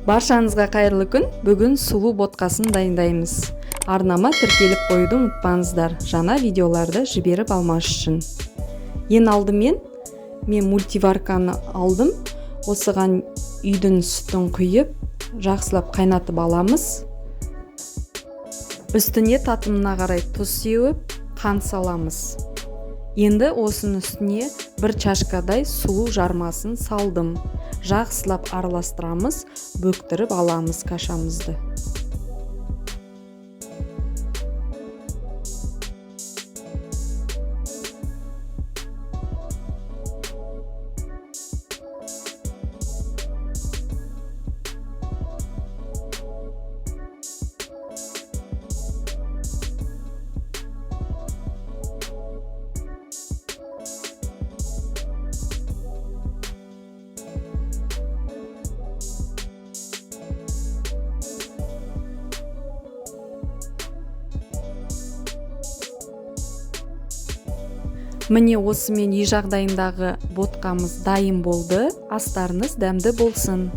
Баршаңызға қайырлы күн. Бүгін сұлу ботқасын дайындаймыз. Арнама тіркеліп қоюды ұмытпаңыздар, жаңа видеоларды жіберіп алмаш үшін. Ең алдымен мен мультиварканы алдым. Осыған үйдің сүтін құйып, жақсылап қайнатып аламыз. Үстіне татымына қарай тұз сеуіп, қант саламыз. Енді осының үстіне бір чашкадай сұлу жармасын салдым. Жақсылап араластырамыз, бөктіріп аламыз кашамызды. Міне осымен үй жағдайындағы ботқамыз дайын болды. Астарыңыз дәмді болсын.